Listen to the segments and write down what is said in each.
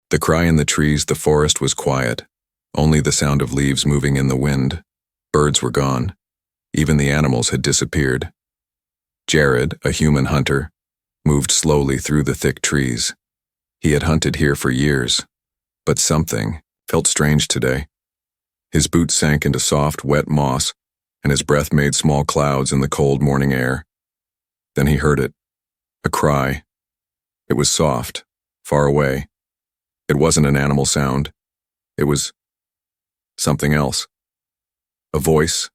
The cry in the trees, the forest was quiet, only the sound of leaves moving in the wind. Birds were gone. Even the animals had disappeared. Jared, a human hunter, moved slowly through the thick trees. He had hunted here for years, but something felt strange today. His boots sank into soft, wet moss, and his breath made small clouds in the cold morning air. Then he heard it, a cry. It was soft, far away. It wasn't an animal sound. It was something else. A voice,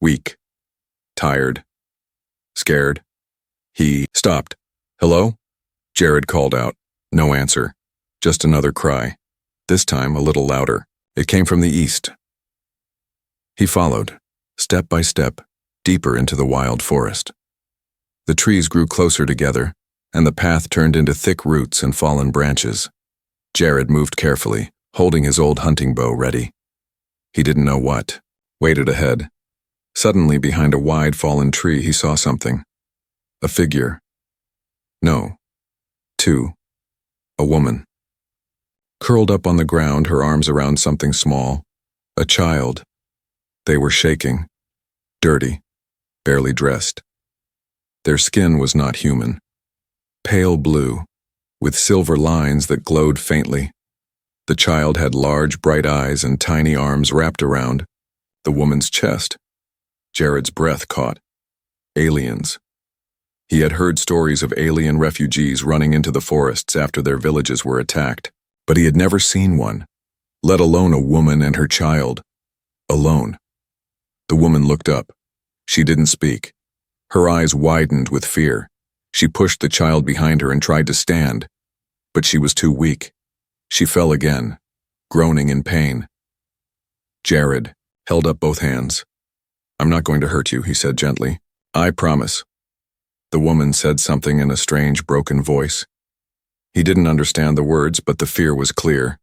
weak, tired, scared. He stopped. "Hello?" Jared called out. No answer, just another cry, this time a little louder. It came from the east. He followed, step by step, deeper into the wild forest. The trees grew closer together, and the path turned into thick roots and fallen branches. Jared moved carefully, holding his old hunting bow ready. He didn't know what waited ahead. Suddenly, behind a wide fallen tree, he saw something. A figure. No. Two. A woman. Curled up on the ground, her arms around something small. A child. They were shaking. Dirty. Barely dressed. Their skin was not human. Pale blue, with silver lines that glowed faintly. The child had large, bright eyes and tiny arms wrapped around the woman's chest. Jared's breath caught. Aliens. He had heard stories of alien refugees running into the forests after their villages were attacked, but he had never seen one, let alone a woman and her child. Alone. The woman looked up. She didn't speak. Her eyes widened with fear. She pushed the child behind her and tried to stand, but she was too weak. She fell again, groaning in pain. Jared held up both hands. "I'm not going to hurt you," he said gently. "I promise." The woman said something in a strange, broken voice. He didn't understand the words, but the fear was clear.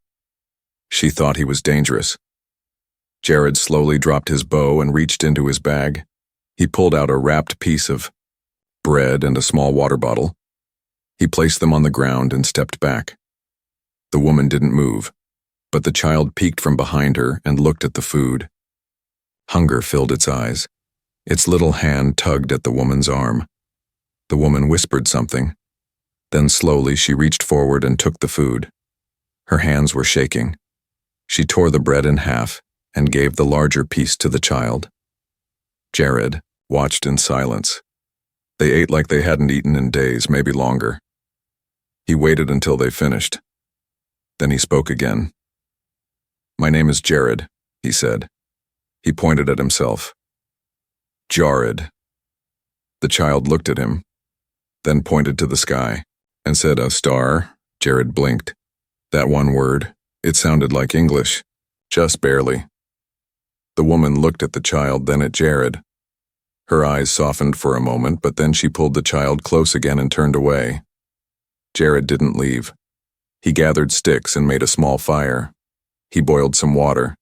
She thought he was dangerous. Jared slowly dropped his bow and reached into his bag. He pulled out a wrapped piece of bread and a small water bottle. He placed them on the ground and stepped back. The woman didn't move, but the child peeked from behind her and looked at the food. Hunger filled its eyes. Its little hand tugged at the woman's arm. The woman whispered something. Then slowly she reached forward and took the food. Her hands were shaking. She tore the bread in half and gave the larger piece to the child. Jared watched in silence. They ate like they hadn't eaten in days, maybe longer. He waited until they finished. Then he spoke again. "My name is Jared," he said. He pointed at himself. "Jared." The child looked at him, then pointed to the sky and said, "A star?" Jared blinked. That one word, it sounded like English, just barely. The woman looked at the child, then at Jared. Her eyes softened for a moment, but then she pulled the child close again and turned away. Jared didn't leave. He gathered sticks and made a small fire. He boiled some water.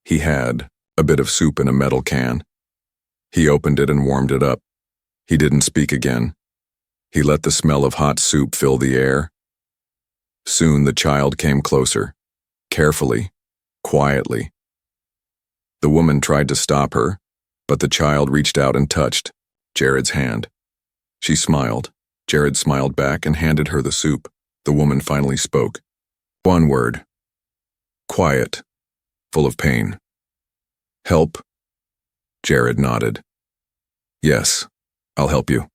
He had a bit of soup in a metal can. He opened it and warmed it up. He didn't speak again. He let the smell of hot soup fill the air. Soon the child came closer, carefully, quietly. The woman tried to stop her, but the child reached out and touched Jared's hand. She smiled. Jared smiled back and handed her the soup. The woman finally spoke. One word. Quiet, full of pain. "Help?" Jared nodded. "Yes, I'll help you."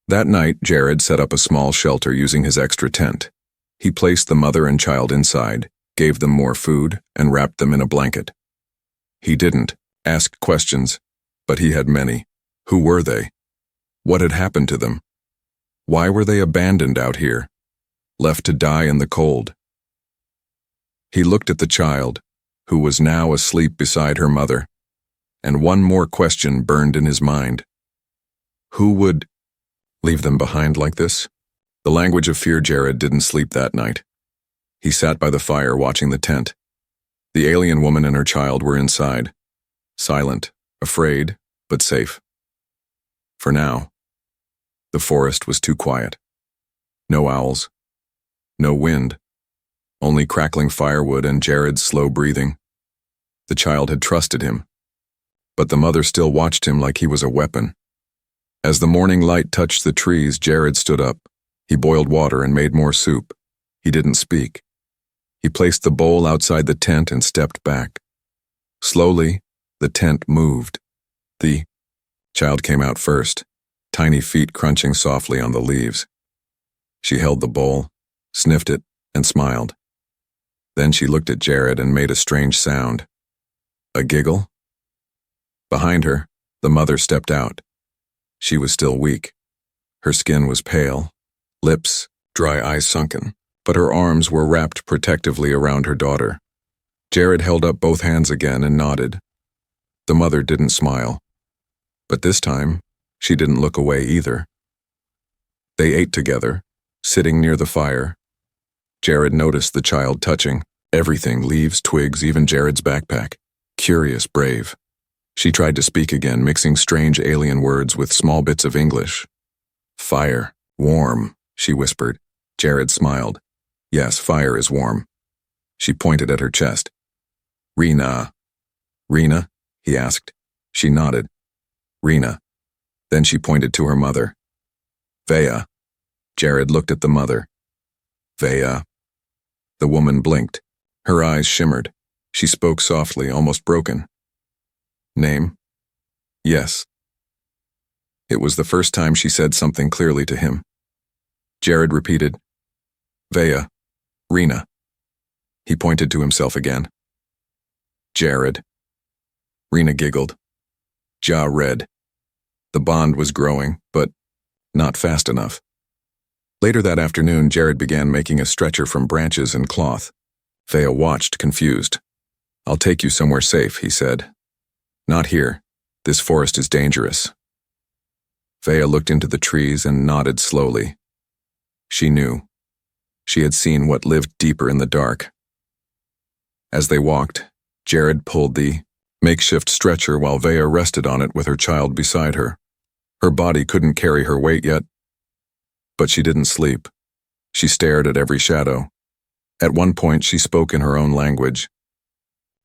That night, Jared set up a small shelter using his extra tent. He placed the mother and child inside, gave them more food, and wrapped them in a blanket. He didn't ask questions, but he had many. Who were they? What had happened to them? Why were they abandoned out here, left to die in the cold? He looked at the child, who was now asleep beside her mother, and one more question burned in his mind. Who would leave them behind like this? The language of fear. Jared didn't sleep that night. He sat by the fire watching the tent. The alien woman and her child were inside, silent, afraid, but safe. For now, the forest was too quiet. No owls, no wind, only crackling firewood and Jared's slow breathing. The child had trusted him, but the mother still watched him like he was a weapon. As the morning light touched the trees, Jared stood up. He boiled water and made more soup. He didn't speak. He placed the bowl outside the tent and stepped back. Slowly, the tent moved. The child came out first, tiny feet crunching softly on the leaves. She held the bowl, sniffed it, and smiled. Then she looked at Jared and made a strange sound. A giggle? Behind her, the mother stepped out. She was still weak. Her skin was pale, lips, dry eyes sunken, but her arms were wrapped protectively around her daughter. Jared held up both hands again and nodded. The mother didn't smile, but this time, she didn't look away either. They ate together, sitting near the fire. Jared noticed the child touching everything, leaves, twigs, even Jared's backpack. Curious, brave. She tried to speak again, mixing strange alien words with small bits of English. Fire, warm, she whispered. Jared smiled. Yes, fire is warm. She pointed at her chest. Rena. Rena? He asked. She nodded. Rena. Then she pointed to her mother. Vea. Jared looked at the mother. Vea. The woman blinked. Her eyes shimmered. She spoke softly, almost broken. Name? Yes. It was the first time she said something clearly to him. Jared repeated, Vea, Rena. He pointed to himself again. Jared. Rena giggled. Jaw red. The bond was growing, but not fast enough. Later that afternoon, Jared began making a stretcher from branches and cloth. Vea watched, confused. I'll take you somewhere safe, he said. Not here. This forest is dangerous. Vea looked into the trees and nodded slowly. She knew. She had seen what lived deeper in the dark. As they walked, Jared pulled the makeshift stretcher while Vea rested on it with her child beside her. Her body couldn't carry her weight yet, but she didn't sleep. She stared at every shadow. At one point, she spoke in her own language.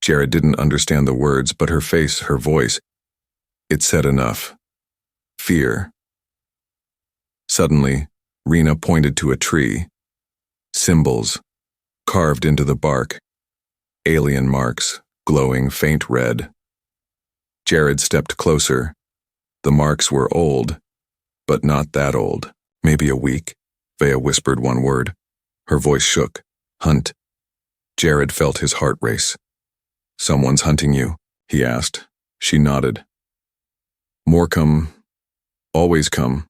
Jared didn't understand the words, but her face, her voice, it said enough. Fear. Suddenly, Rena pointed to a tree. Symbols, carved into the bark. Alien marks, glowing faint red. Jared stepped closer. The marks were old, but not that old. Maybe a week. Vea whispered one word. Her voice shook. Hunt. Jared felt his heart race. Someone's hunting you, he asked. She nodded. More come. Always come.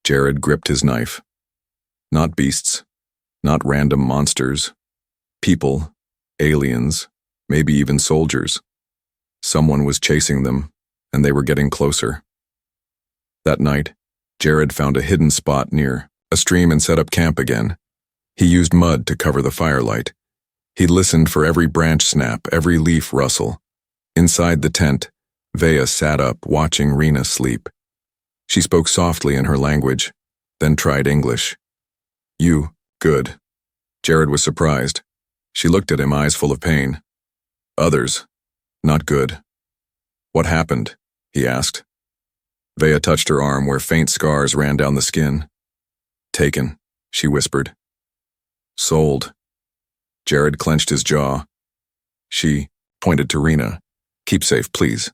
Jared gripped his knife. Not beasts. Not random monsters. People. Aliens. Maybe even soldiers. Someone was chasing them, and they were getting closer. That night, Jared found a hidden spot near a stream and set up camp again. He used mud to cover the firelight. He listened for every branch snap, every leaf rustle. Inside the tent, Vea sat up, watching Rena sleep. She spoke softly in her language, then tried English. You, good. Jared was surprised. She looked at him, eyes full of pain. Others, not good. What happened? He asked. Vea touched her arm where faint scars ran down the skin. Taken, she whispered. Sold. Jared clenched his jaw. She pointed to Rena. Keep safe, please.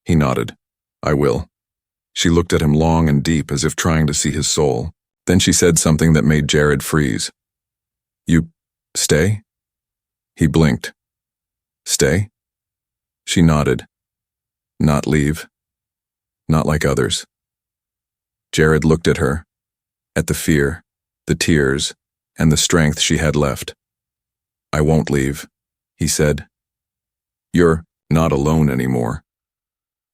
He nodded. I will. She looked at him long and deep as if trying to see his soul. Then she said something that made Jared freeze. You stay? He blinked. Stay? She nodded. Not leave. Not like others. Jared looked at her, at the fear, the tears, and the strength she had left. I won't leave, he said. You're not alone anymore.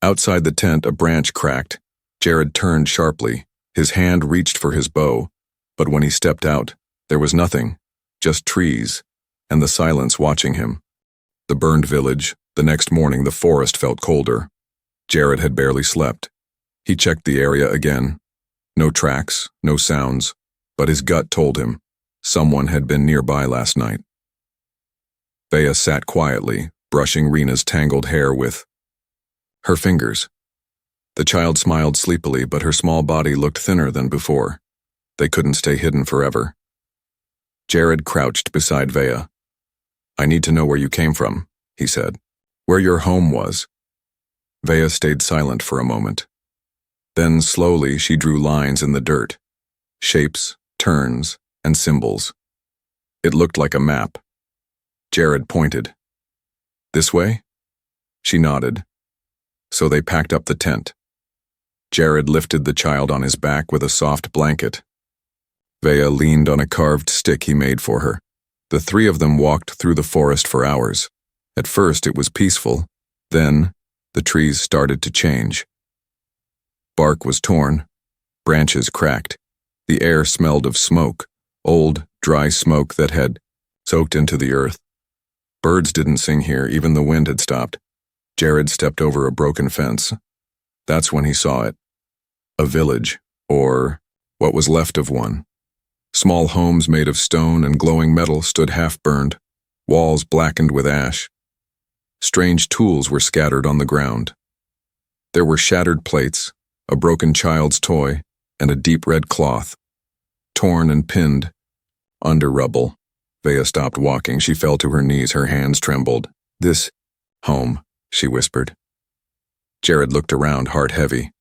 Outside the tent, a branch cracked. Jared turned sharply. His hand reached for his bow, but when he stepped out, there was nothing, just trees, and the silence watching him. The burned village. The next morning, the forest felt colder. Jared had barely slept. He checked the area again. No tracks, no sounds, but his gut told him, Someone had been nearby last night. Vea sat quietly, brushing Rena's tangled hair with her fingers. The child smiled sleepily, but her small body looked thinner than before. They couldn't stay hidden forever. Jared crouched beside Vea. "I need to know where you came from," he said. "Where your home was." Vea stayed silent for a moment. Then slowly she drew lines in the dirt. Shapes, turns, and symbols. It looked like a map. Jared pointed. "This way?" She nodded. So they packed up the tent. Jared lifted the child on his back with a soft blanket. Vea leaned on a carved stick he made for her. The three of them walked through the forest for hours. At first it was peaceful. Then the trees started to change. Bark was torn. Branches cracked. The air smelled of smoke, old, dry smoke that had soaked into the earth. Birds didn't sing here, even the wind had stopped. Jared stepped over a broken fence. That's when he saw it. A village, or what was left of one. Small homes made of stone and glowing metal stood half-burned, walls blackened with ash. Strange tools were scattered on the ground. There were shattered plates, a broken child's toy, and a deep red cloth. Torn and pinned. Under rubble. Vea stopped walking. She fell to her knees. Her hands trembled. "This home," she whispered. Jared looked around, heart heavy.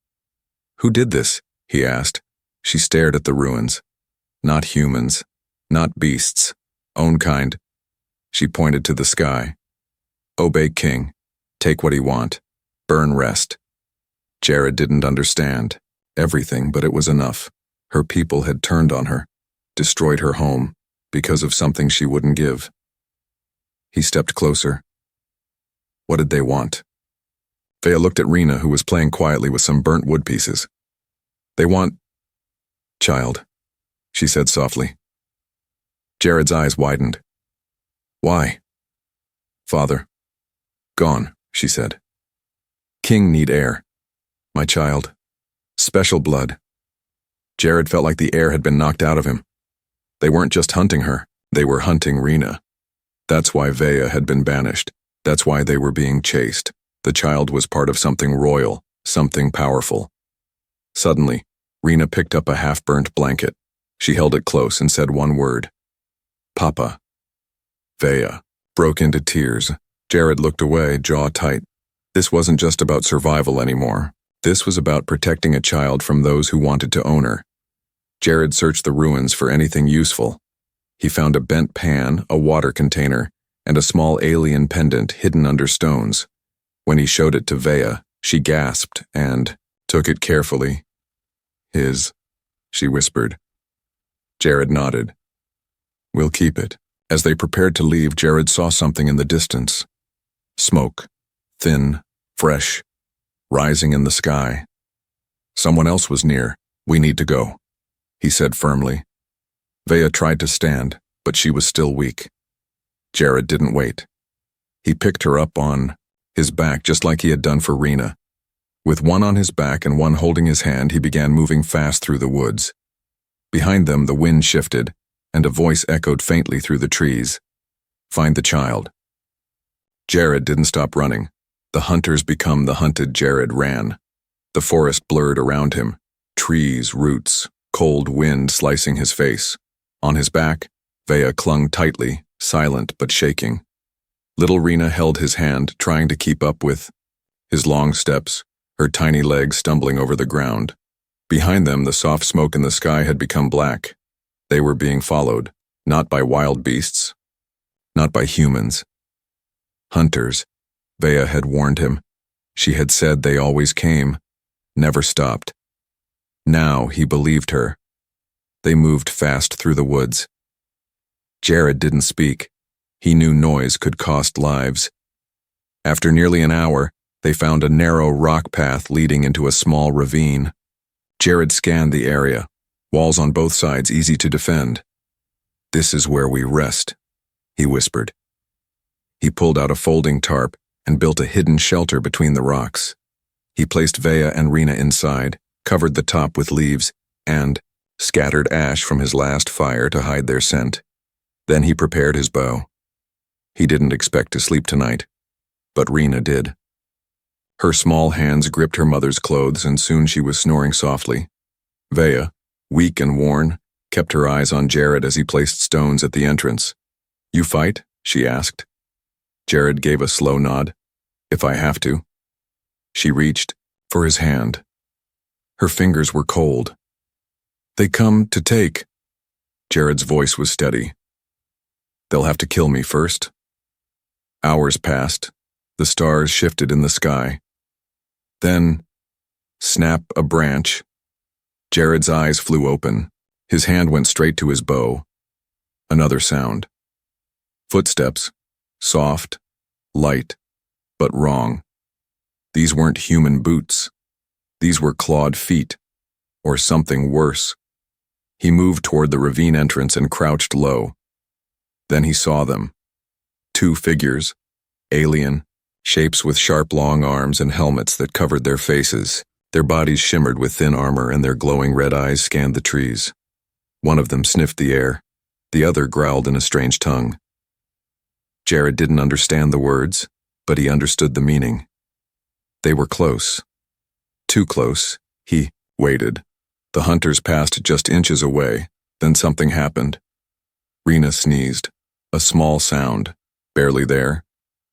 "Who did this?" he asked. She stared at the ruins. "Not humans. Not beasts. Own kind." She pointed to the sky. "Obey King. Take what he want. Burn rest." Jared didn't understand everything, but it was enough. Her people had turned on her, destroyed her home, because of something she wouldn't give. He stepped closer. What did they want? Vea looked at Rena, who was playing quietly with some burnt wood pieces. "They want child," she said softly. Jared's eyes widened. "Why?" "Father. Gone," she said. "King need heir. My child. Special blood." Jared felt like the air had been knocked out of him. They weren't just hunting her, they were hunting Rena. That's why Vea had been banished. That's why they were being chased. The child was part of something royal, something powerful. Suddenly, Rena picked up a half-burnt blanket. She held it close and said one word. "Papa." Vea broke into tears. Jared looked away, jaw tight. This wasn't just about survival anymore. This was about protecting a child from those who wanted to own her. Jared searched the ruins for anything useful. He found a bent pan, a water container, and a small alien pendant hidden under stones. When he showed it to Vea, she gasped and took it carefully. "His," she whispered. Jared nodded. "We'll keep it." As they prepared to leave, Jared saw something in the distance. Smoke, thin, fresh, rising in the sky. Someone else was near. "We need to go," he said firmly. Vea tried to stand, but she was still weak. Jared didn't wait. He picked her up on his back just like he had done for Rena. With one on his back and one holding his hand, he began moving fast through the woods. Behind them, the wind shifted, and a voice echoed faintly through the trees. "Find the child." Jared didn't stop running. The hunters become the hunted. Jared ran. The forest blurred around him. Trees, roots, cold wind slicing his face. On his back, Vea clung tightly, silent but shaking. Little Rena held his hand, trying to keep up with his long steps, her tiny legs stumbling over the ground. Behind them, the soft smoke in the sky had become black. They were being followed, not by wild beasts, not by humans. Hunters, Vea had warned him. She had said they always came, never stopped. Now he believed her. They moved fast through the woods. Jared didn't speak. He knew noise could cost lives. After nearly an hour, they found a narrow rock path leading into a small ravine. Jared scanned the area, walls on both sides easy to defend. "This is where we rest," he whispered. He pulled out a folding tarp and built a hidden shelter between the rocks. He placed Vea and Rena inside, covered the top with leaves, and scattered ash from his last fire to hide their scent. Then he prepared his bow. He didn't expect to sleep tonight, but Rena did. Her small hands gripped her mother's clothes, and soon she was snoring softly. Vea, weak and worn, kept her eyes on Jared as he placed stones at the entrance. "You fight?" she asked. Jared gave a slow nod. "If I have to." She reached for his hand. Her fingers were cold. "They come to take." Jared's voice was steady. "They'll have to kill me first." Hours passed. The stars shifted in the sky. Then, snap a branch. Jared's eyes flew open. His hand went straight to his bow. Another sound. Footsteps. Soft, light, but wrong. These weren't human boots. These were clawed feet, or something worse. He moved toward the ravine entrance and crouched low. Then he saw them. Two figures, alien, shapes with sharp long arms and helmets that covered their faces. Their bodies shimmered with thin armor, and their glowing red eyes scanned the trees. One of them sniffed the air. The other growled in a strange tongue. Jared didn't understand the words, but he understood the meaning. They were close. Too close. He waited. The hunters passed just inches away. Then something happened. Rena sneezed. A small sound, barely there,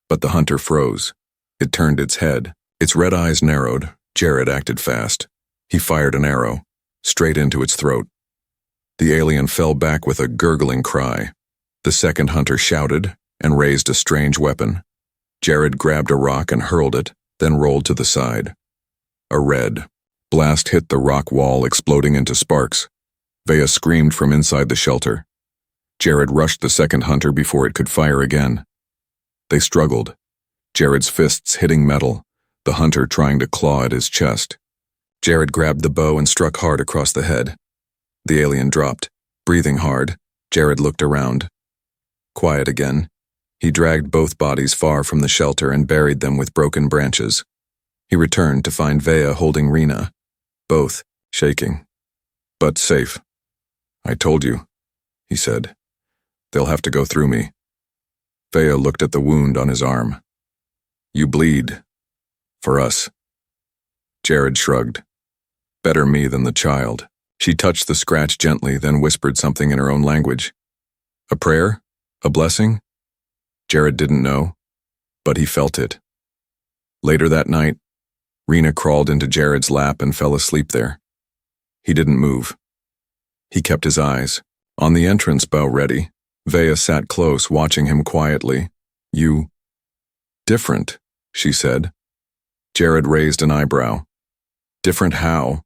but the hunter froze. It turned its head. Its red eyes narrowed. Jared acted fast. He fired an arrow, straight into its throat. The alien fell back with a gurgling cry. The second hunter shouted and raised a strange weapon. Jared grabbed a rock and hurled it, then rolled to the side. A red blast hit the rock wall, exploding into sparks. Vea screamed from inside the shelter. Jared rushed the second hunter before it could fire again. They struggled, Jared's fists hitting metal, the hunter trying to claw at his chest. Jared grabbed the bow and struck hard across the head. The alien dropped, breathing hard. Jared looked around. Quiet again. He dragged both bodies far from the shelter and buried them with broken branches. He returned to find Vea holding Rena, both shaking, but safe. "I told you," he said. "They'll have to go through me." Vea looked at the wound on his arm. "You bleed. For us." Jared shrugged. "Better me than the child." She touched the scratch gently, then whispered something in her own language. A prayer? A blessing? Jared didn't know, but he felt it. Later that night, Rena crawled into Jared's lap and fell asleep there. He didn't move. He kept his eyes on the entrance bow ready. Vea sat close, watching him quietly. "You... different," she said. Jared raised an eyebrow. "Different how?"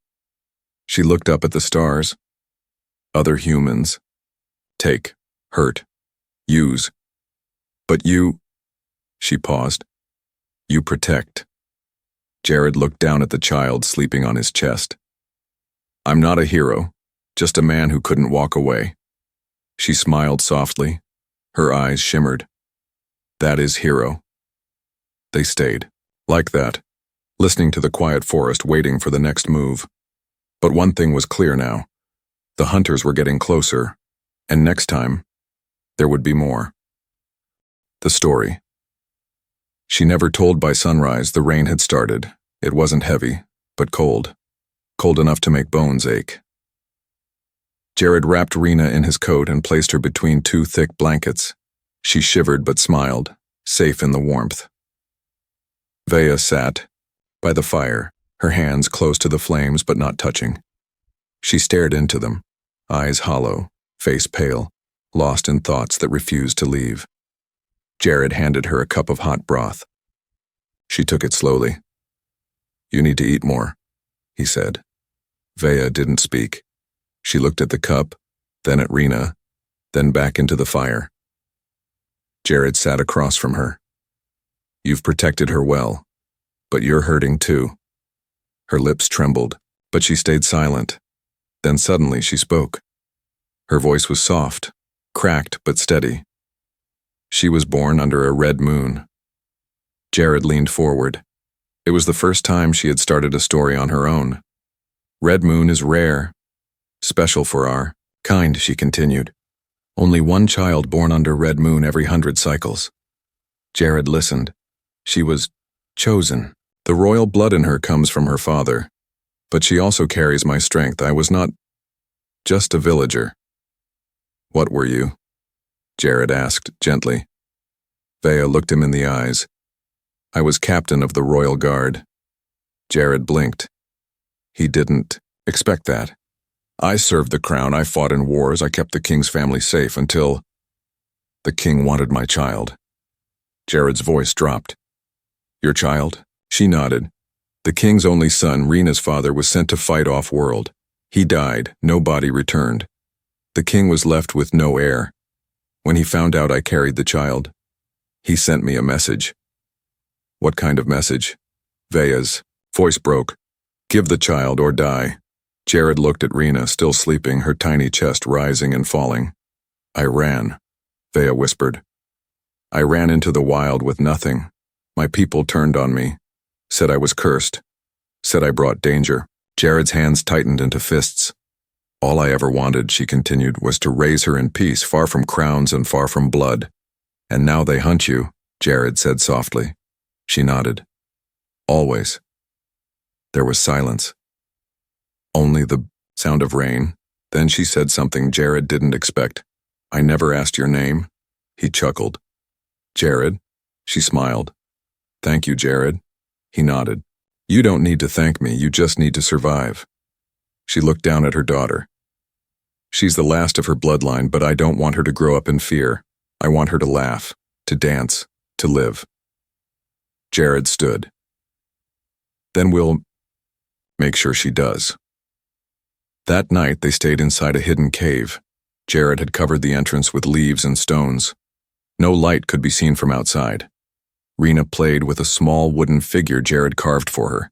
She looked up at the stars. "Other humans. Take, hurt, use. But you..." She paused. "You protect." Jared looked down at the child sleeping on his chest. "I'm not a hero, just a man who couldn't walk away." She smiled softly. Her eyes shimmered. "That is hero." They stayed, like that, listening to the quiet forest, waiting for the next move. But one thing was clear now. The hunters were getting closer, and next time, there would be more. The story. She never told by sunrise the rain had started. It wasn't heavy, but cold. Cold enough to make bones ache. Jared wrapped Rena in his coat and placed her between two thick blankets. She shivered but smiled, safe in the warmth. Vea sat by the fire, her hands close to the flames but not touching. She stared into them, eyes hollow, face pale, lost in thoughts that refused to leave. Jared handed her a cup of hot broth. She took it slowly. "You need to eat more," he said. Vea didn't speak. She looked at the cup, then at Rena, then back into the fire. Jared sat across from her. "You've protected her well, but you're hurting too." Her lips trembled, but she stayed silent. Then suddenly she spoke. Her voice was soft, cracked but steady. She was born under a red moon. Jared leaned forward. It was the first time she had started a story on her own. Red moon is rare. Special for our kind, she continued. Only one child born under red moon every 100 cycles. Jared listened. She was chosen. The royal blood in her comes from her father. But she also carries my strength. I was not just a villager. What were you? Jared asked gently. Vea looked him in the eyes. I was captain of the royal guard. Jared blinked. He didn't expect that. I served the crown, I fought in wars, I kept the king's family safe until the king wanted my child. Jared's voice dropped. Your child? She nodded. The king's only son, Rena's father, was sent to fight off-world. He died, no body returned. The king was left with no heir. When he found out I carried the child, he sent me a message. What kind of message? Vea's voice broke. Give the child or die. Jared looked at Rena, still sleeping, her tiny chest rising and falling. I ran, Vea whispered. I ran into the wild with nothing. My people turned on me, said I was cursed, said I brought danger. Jared's hands tightened into fists. All I ever wanted, she continued, was to raise her in peace, far from crowns and far from blood. And now they hunt you, Jared said softly. She nodded. Always. There was silence. Only the sound of rain. Then she said something Jared didn't expect. I never asked your name. He chuckled. Jared? She smiled. Thank you, Jared. He nodded. You don't need to thank me, you just need to survive. She looked down at her daughter. She's the last of her bloodline, but I don't want her to grow up in fear. I want her to laugh, to dance, to live. Jared stood. Then we'll make sure she does. That night they stayed inside a hidden cave. Jared had covered the entrance with leaves and stones. No light could be seen from outside. Rena played with a small wooden figure Jared carved for her.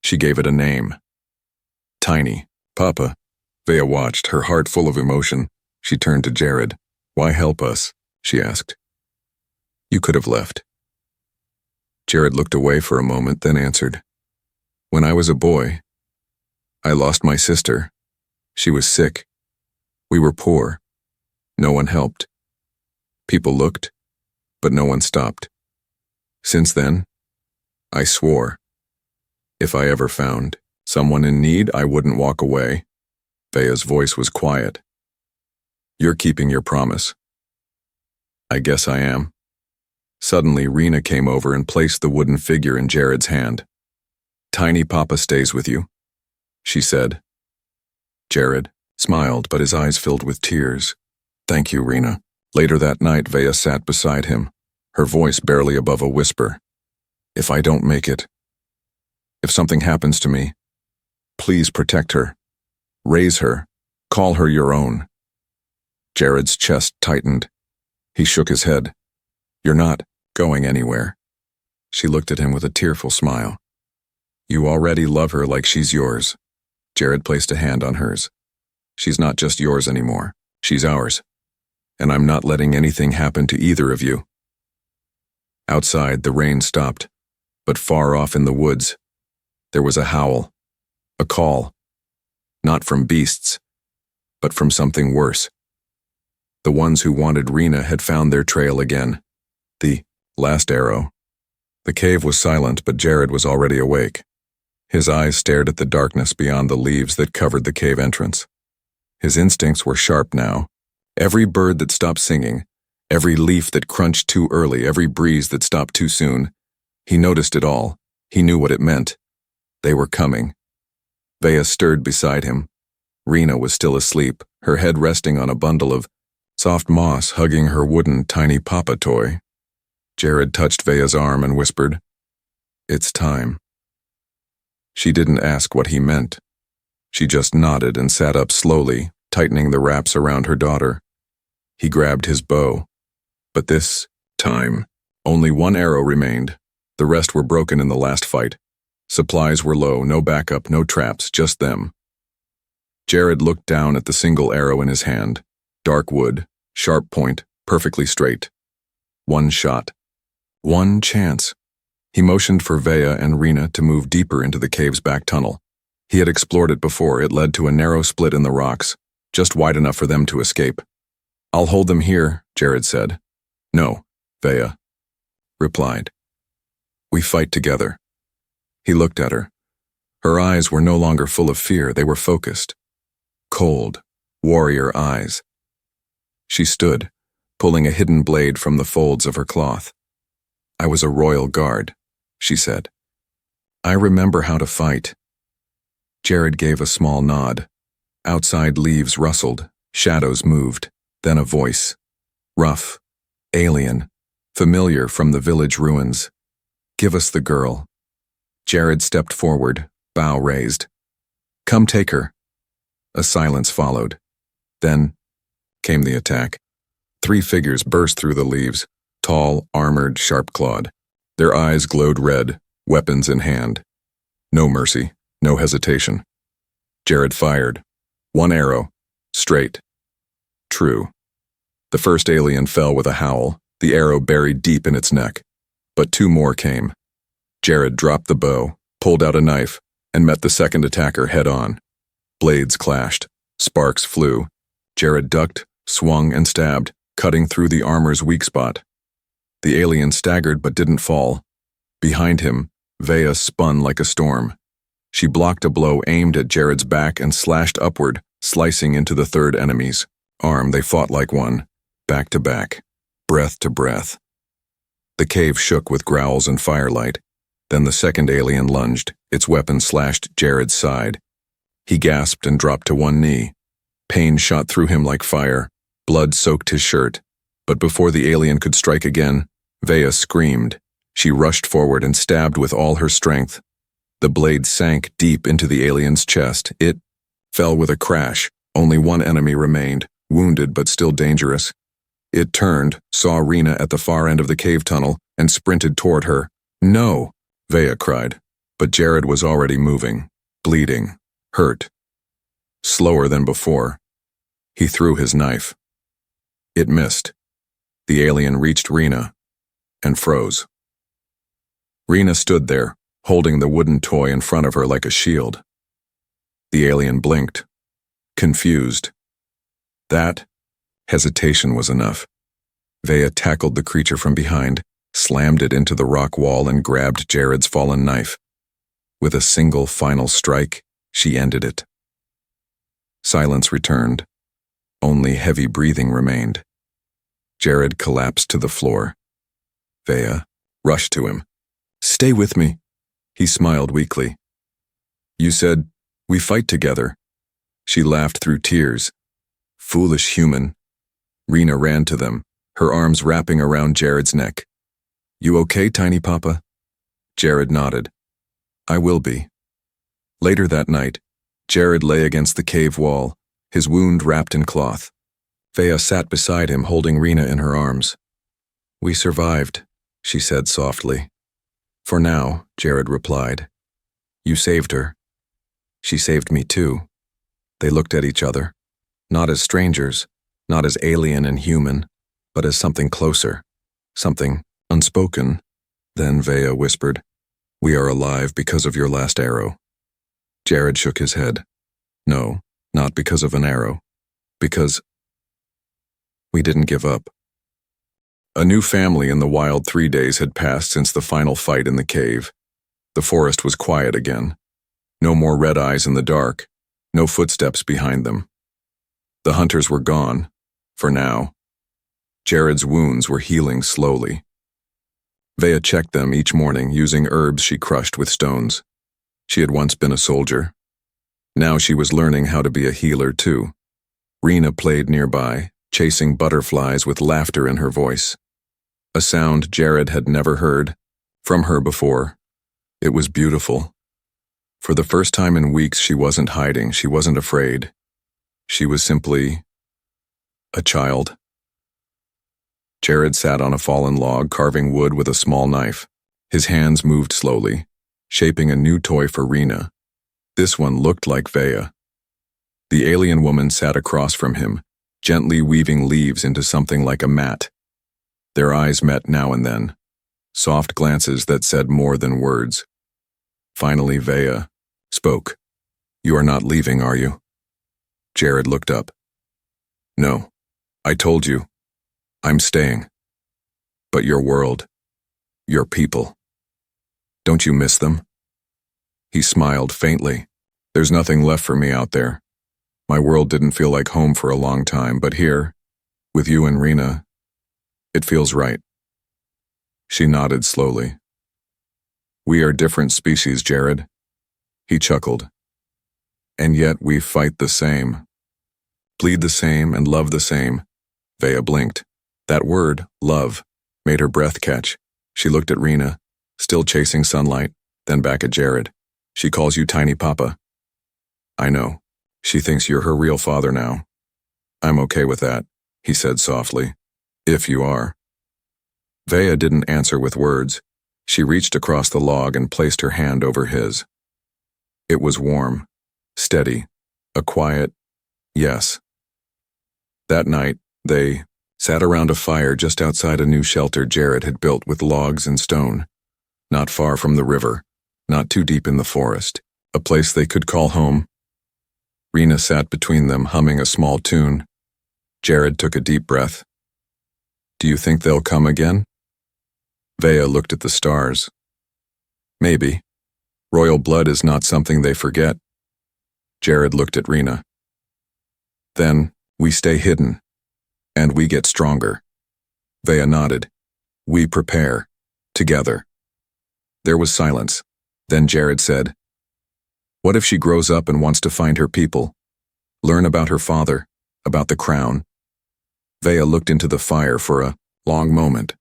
She gave it a name. Tiny. Papa. Vea watched, her heart full of emotion. She turned to Jared. Why help us? She asked. You could have left. Jared looked away for a moment, then answered. When I was a boy, I lost my sister. She was sick. We were poor. No one helped. People looked, but no one stopped. Since then, I swore, if I ever found someone in need, I wouldn't walk away. Vea's voice was quiet. You're keeping your promise. I guess I am. Suddenly, Rena came over and placed the wooden figure in Jared's hand. Tiny Papa stays with you, she said. Jared smiled, but his eyes filled with tears. Thank you, Rena. Later that night, Vea sat beside him, her voice barely above a whisper. If I don't make it, if something happens to me, please protect her. Raise her. Call her your own. Jared's chest tightened. He shook his head. You're not going anywhere. She looked at him with a tearful smile. You already love her like she's yours. Jared placed a hand on hers. She's not just yours anymore. She's ours. And I'm not letting anything happen to either of you. Outside, the rain stopped, but far off in the woods, there was a howl, a call, not from beasts, but from something worse. The ones who wanted Rena had found their trail again. The last arrow. The cave was silent, but Jared was already awake. His eyes stared at the darkness beyond the leaves that covered the cave entrance. His instincts were sharp now. Every bird that stopped singing, every leaf that crunched too early, every breeze that stopped too soon. He noticed it all. He knew what it meant. They were coming. Vea stirred beside him. Rena was still asleep, her head resting on a bundle of soft moss hugging her wooden tiny Papa toy. Jared touched Vea's arm and whispered, It's time. She didn't ask what he meant. She just nodded and sat up slowly, tightening the wraps around her daughter. He grabbed his bow. But this time, only one arrow remained. The rest were broken in the last fight. Supplies were low, no backup, no traps, just them. Jared looked down at the single arrow in his hand. Dark wood, sharp point, perfectly straight. One shot. One chance. He motioned for Vea and Rena to move deeper into the cave's back tunnel. He had explored it before. It led to a narrow split in the rocks, just wide enough for them to escape. "I'll hold them here," Jared said. "No," Vea replied. "We fight together." He looked at her. Her eyes were no longer full of fear, they were focused. Cold, warrior eyes. She stood, pulling a hidden blade from the folds of her cloth. "I was a royal guard," she said. "I remember how to fight." Jared gave a small nod. Outside leaves rustled, shadows moved, then a voice. Rough, alien, familiar from the village ruins. "Give us the girl." Jared stepped forward, bow raised. "Come take her." A silence followed. Then came the attack. 3 figures burst through the leaves, tall, armored, sharp-clawed. Their eyes glowed red, weapons in hand. No mercy, no hesitation. Jared fired. 1 arrow, straight. True. The first alien fell with a howl, the arrow buried deep in its neck. But 2 more came. Jared dropped the bow, pulled out a knife, and met the second attacker head-on. Blades clashed. Sparks flew. Jared ducked, swung, and stabbed, cutting through the armor's weak spot. The alien staggered but didn't fall. Behind him, Vea spun like a storm. She blocked a blow aimed at Jared's back and slashed upward, slicing into the third enemy's arm. They fought like one, back to back, breath to breath. The cave shook with growls and firelight. Then the second alien lunged, its weapon slashed Jared's side. He gasped and dropped to 1 knee. Pain shot through him like fire. Blood soaked his shirt. But before the alien could strike again, Vea screamed. She rushed forward and stabbed with all her strength. The blade sank deep into the alien's chest. It fell with a crash. Only 1 enemy remained, wounded but still dangerous. It turned, saw Rena at the far end of the cave tunnel, and sprinted toward her. "No!" Vea cried. But Jared was already moving, bleeding, hurt. Slower than before. He threw his knife. It missed. The alien reached Rena and froze. Rena stood there, holding the wooden toy in front of her like a shield. The alien blinked, confused. That hesitation was enough. Vea tackled the creature from behind, slammed it into the rock wall, and grabbed Jared's fallen knife. With a single final strike, she ended it. Silence returned. Only heavy breathing remained. Jared collapsed to the floor. Vea rushed to him. "Stay with me." He smiled weakly. "You said, we fight together." She laughed through tears. "Foolish human." Rena ran to them, her arms wrapping around Jared's neck. "You okay, Tiny Papa?" Jared nodded. "I will be." Later that night, Jared lay against the cave wall, his wound wrapped in cloth. Vea sat beside him, holding Rena in her arms. "We survived," she said softly. "For now," Jared replied. "You saved her. She saved me too." They looked at each other, not as strangers, not as alien and human, but as something closer, something unspoken. Then Vea whispered, "We are alive because of your last arrow." Jared shook his head. "No, not because of an arrow. Because we didn't give up." A new family in the wild 3 days had passed since the final fight in the cave. The forest was quiet again. No more red eyes in the dark, no footsteps behind them. The hunters were gone, for now. Jared's wounds were healing slowly. Vea checked them each morning using herbs she crushed with stones. She had once been a soldier. Now she was learning how to be a healer too. Rena played nearby, chasing butterflies with laughter in her voice. A sound Jared had never heard from her before. It was beautiful. For the first time in weeks, she wasn't hiding, she wasn't afraid. She was simply a child. Jared sat on a fallen log, carving wood with a small knife. His hands moved slowly, shaping a new toy for Rena. This one looked like Vea. The alien woman sat across from him, gently weaving leaves into something like a mat. Their eyes met now and then, soft glances that said more than words. Finally, Vea spoke. You are not leaving, are you? Jared looked up. No, I told you. I'm staying. But your world, your people. Don't you miss them? He smiled faintly. There's nothing left for me out there. My world didn't feel like home for a long time, but here, with you and Rena, it feels right. She nodded slowly. We are different species, Jared. He chuckled. And yet we fight the same. Bleed the same and love the same. Vea blinked. That word, love, made her breath catch. She looked at Rena, still chasing sunlight, then back at Jared. She calls you Tiny Papa. I know. She thinks you're her real father now. I'm okay with that, he said softly. If you are. Vea didn't answer with words. She reached across the log and placed her hand over his. It was warm, steady, a quiet yes. That night, they sat around a fire just outside a new shelter Jared had built with logs and stone, not far from the river, not too deep in the forest, a place they could call home. Rena sat between them, humming a small tune. Jared took a deep breath. Do you think they'll come again? Vea looked at the stars. Maybe. Royal blood is not something they forget. Jared looked at Rena. Then, we stay hidden. And we get stronger. Vea nodded. We prepare. Together. There was silence. Then Jared said, what if she grows up and wants to find her people? Learn about her father, about the crown. Vea looked into the fire for a long moment.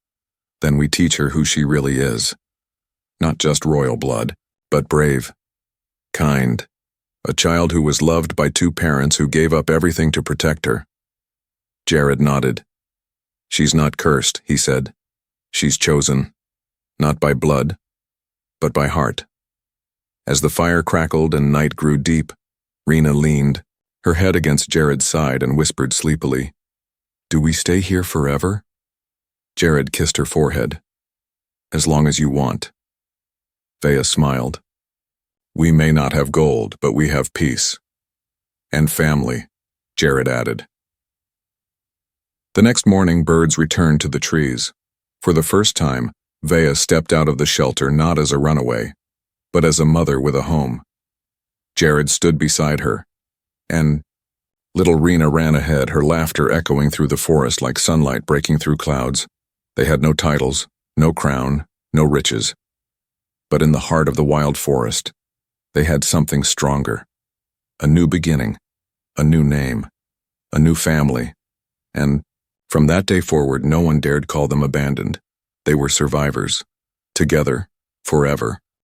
Then we teach her who she really is. Not just royal blood, but brave, kind. A child who was loved by two parents who gave up everything to protect her. Jared nodded. She's not cursed, he said. She's chosen. Not by blood, but by heart. As the fire crackled and night grew deep, Rena leaned, her head against Jared's side, and whispered sleepily, Do we stay here forever? Jared kissed her forehead. As long as you want. Vea smiled. We may not have gold, but we have peace. And family, Jared added. The next morning, birds returned to the trees. For the first time, Vea stepped out of the shelter not as a runaway, but as a mother with a home. Jared stood beside her, and little Rena ran ahead, her laughter echoing through the forest like sunlight breaking through clouds. They had no titles, no crown, no riches. But in the heart of the wild forest, they had something stronger. A new beginning, a new name, a new family, and from that day forward no one dared call them abandoned. They were survivors, together, forever.